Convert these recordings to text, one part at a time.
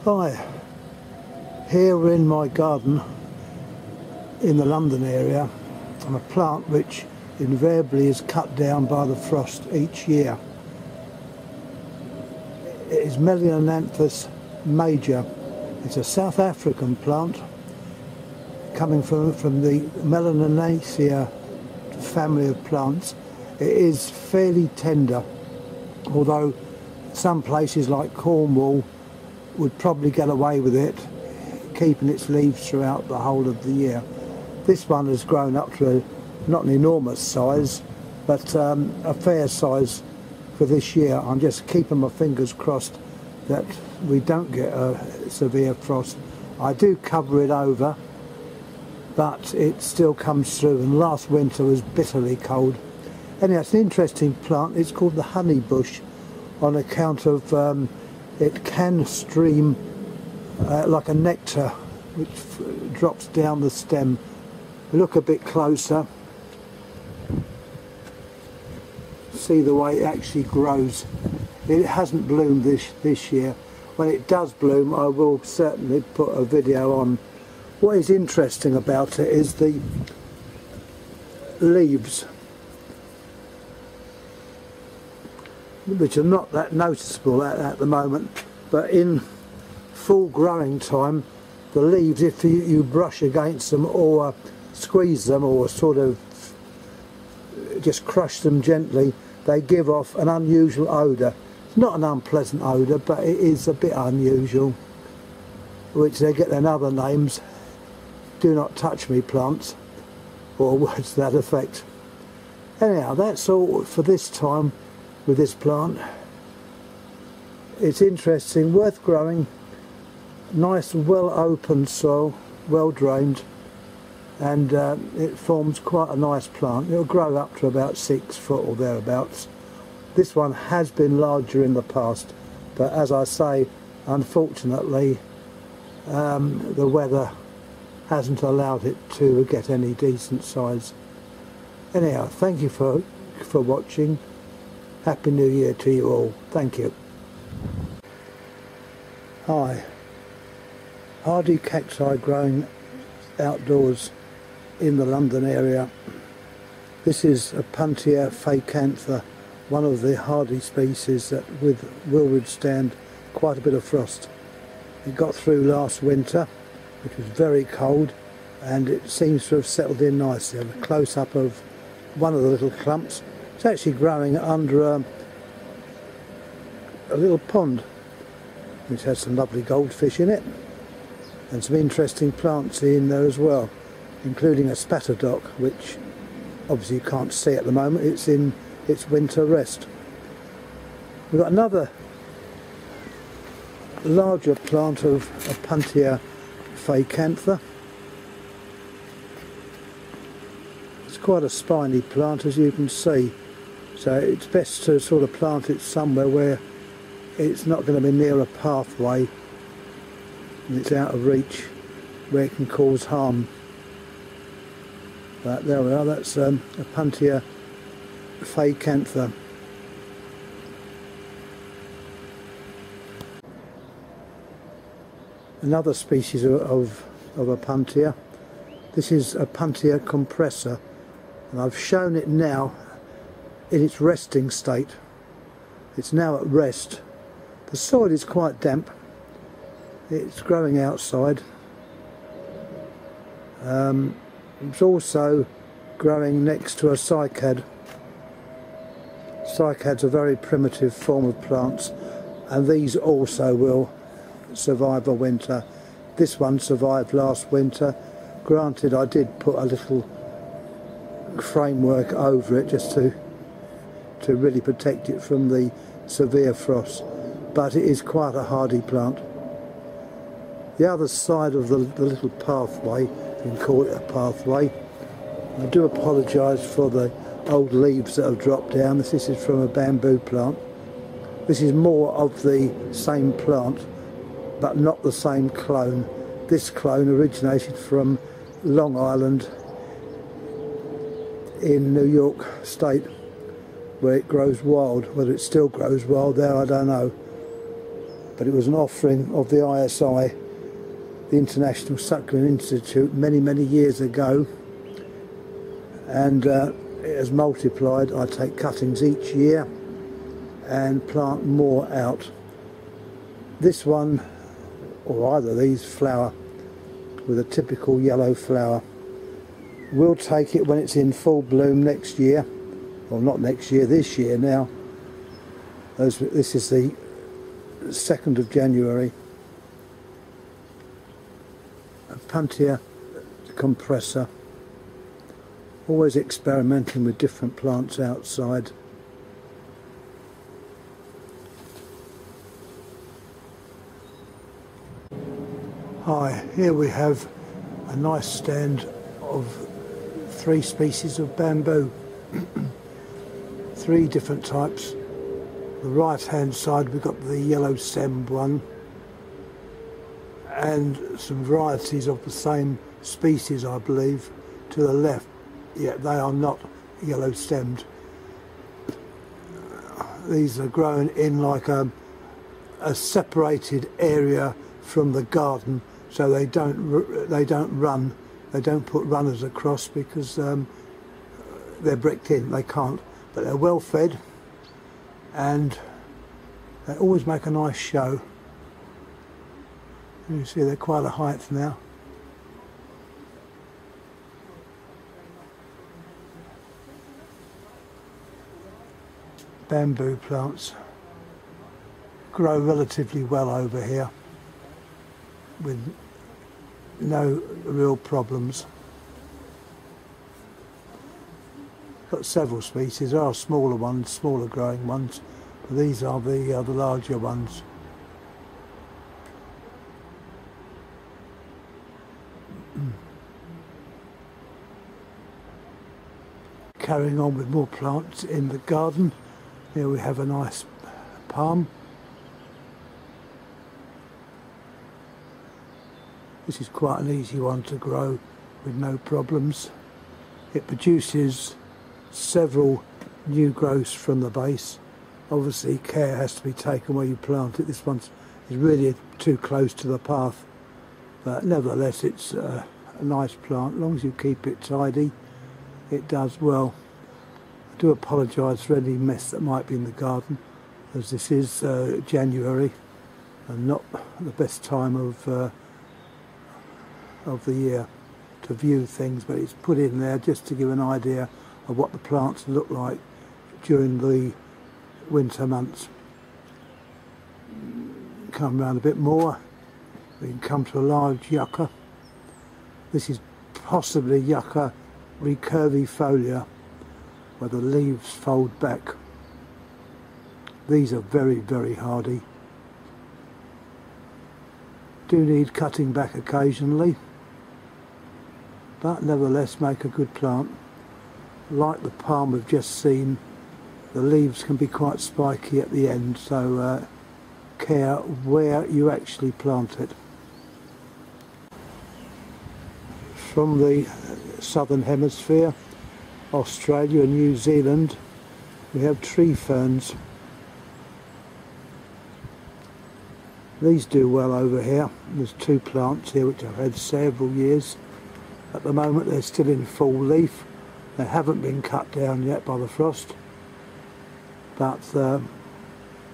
Hi, here in my garden in the London area, I'm a plant which invariably is cut down by the frost each year. It is Melananthus major. It's a South African plant coming from the Melananaceae family of plants. It is fairly tender, although some places like Cornwall would probably get away with it, keeping its leaves throughout the whole of the year. This one has grown up to not an enormous size, but a fair size for this year. I'm just keeping my fingers crossed that we don't get a severe frost. I do cover it over, but it still comes through, and last winter was bitterly cold. Anyway, it's an interesting plant. It's called the honey bush on account of it can stream like a nectar which drops down the stem. Look a bit closer, see the way it actually grows. It hasn't bloomed this year. When it does bloom, I will certainly put a video on. What is interesting about it is the leaves, which are not that noticeable at the moment, but in full growing time, the leaves, if you brush against them or squeeze them or sort of just crush them gently, they give off an unusual odour. It's not an unpleasant odour, but it is a bit unusual, which they get their other names. Do not touch me plants, or words to that effect. Anyhow, that's all for this time with this plant. It's interesting, worth growing, nice well open soil, well drained, and it forms quite a nice plant. It'll grow up to about 6 foot or thereabouts. This one has been larger in the past, but as I say, unfortunately the weather hasn't allowed it to get any decent size. Anyhow, thank you for watching. Happy New Year to you all. Thank you. Hi. Hardy cacti growing outdoors in the London area. This is Opuntia Facantha, one of the hardy species that will withstand quite a bit of frost. It got through last winter, which was very cold, and it seems to have settled in nicely. I have a close-up of one of the little clumps. It's actually growing under a little pond, which has some lovely goldfish in it, and some interesting plants in there as well, including a spatterdock, which obviously you can't see at the moment. It's in its winter rest. We've got another larger plant of Opuntia Facantha. It's quite a spiny plant, as you can see, so it's best to sort of plant it somewhere where it's not going to be near a pathway and it's out of reach where it can cause harm. But there we are, that's Opuntia Facantha. Another species of Opuntia. This is Opuntia compressa, and I've shown it now in its resting state. It's now at rest. The soil is quite damp. It's growing outside. It's also growing next to a cycad. Cycads are a very primitive form of plants, and these also will survive a winter. This one survived last winter. Granted, I did put a little framework over it just to really protect it from the severe frost, but it is quite a hardy plant. The other side of the little pathway, you can call it a pathway. I do apologise for the old leaves that have dropped down. This is from a bamboo plant. This is more of the same plant, but not the same clone. This clone originated from Long Island in New York State, where it grows wild. Whether it still grows wild there, I don't know. but it was an offering of the ISI, the International Succulent Institute, many years ago, and it has multiplied. I take cuttings each year and plant more out. This one, or either of these, flower with a typical yellow flower. We'll take it when it's in full bloom next year, or not next year, this year now. This is the 2nd of January. A Puntia compressor. Always experimenting with different plants outside. Hi, here we have a nice stand of 3 species of bamboo. 3 different types. The right hand side we've got the yellow stemmed one, and some varieties of the same species, I believe, to the left. Yet they are not yellow stemmed. These are grown in like a separated area from the garden, so they don't run. They don't put runners across because they're bricked in. They can't, but they're well fed, and they always make a nice show. You see they're quite a height now. Bamboo plants grow relatively well over here with no real problems. Got several species. There are smaller ones, smaller growing ones, but these are the larger ones. Carrying on with more plants in the garden. Here we have a nice palm. This is quite an easy one to grow with no problems. It produces several new growths from the base. Obviously care has to be taken where you plant it. This one is really too close to the path, but nevertheless it's a nice plant. As long as you keep it tidy, it does well. I do apologise for any mess that might be in the garden, as this is January and not the best time of the year to view things, but it's put in there just to give an idea of what the plants look like during the winter months. Come around a bit more, we can come to a large yucca. This is possibly Yucca recurvifolia, where the leaves fold back. These are very hardy. Do need cutting back occasionally, but nevertheless make a good plant. Like the palm we've just seen, the leaves can be quite spiky at the end, so care where you actually plant it. From the southern hemisphere, Australia and New Zealand, we have tree ferns. These do well over here. There's 2 plants here which I've had several years. At the moment they're still in full leaf. They haven't been cut down yet by the frost, but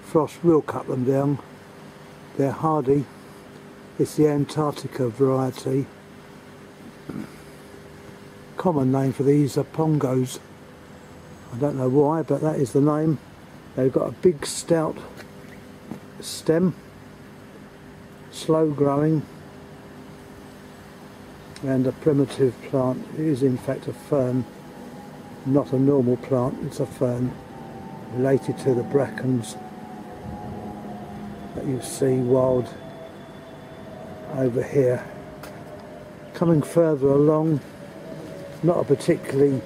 frost will cut them down. They're hardy. It's the Antarctica variety. Common name for these are pongos. I don't know why, but that is the name. They've got a big stout stem, slow growing, and a primitive plant. It is in fact a fern, not a normal plant. It's a fern related to the brackens that you see wild over here. Coming further along, not a particularly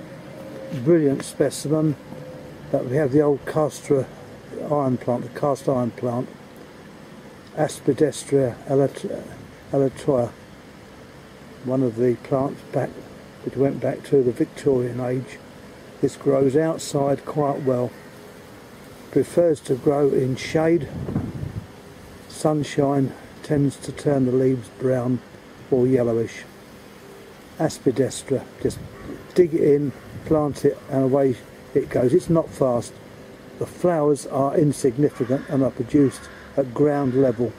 brilliant specimen, but we have the old castor iron plant, the cast iron plant, Aspidistria aleatoia, one of the plants which went back to the Victorian age. This grows outside quite well. Prefers to grow in shade, sunshine tends to turn the leaves brown or yellowish. Aspidistra, just dig it in, plant it, and away it goes. It's not fast. The flowers are insignificant and are produced at ground level.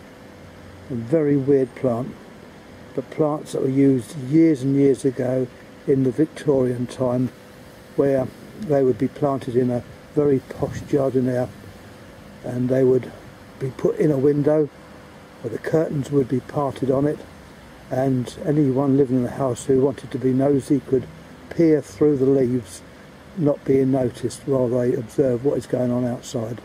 A very weird plant, but plants that were used years and years ago in the Victorian time, where they would be planted in a very posh jardiniere, and they would be put in a window where the curtains would be parted on it, and anyone living in the house who wanted to be nosy could peer through the leaves, not being noticed, while they observe what is going on outside.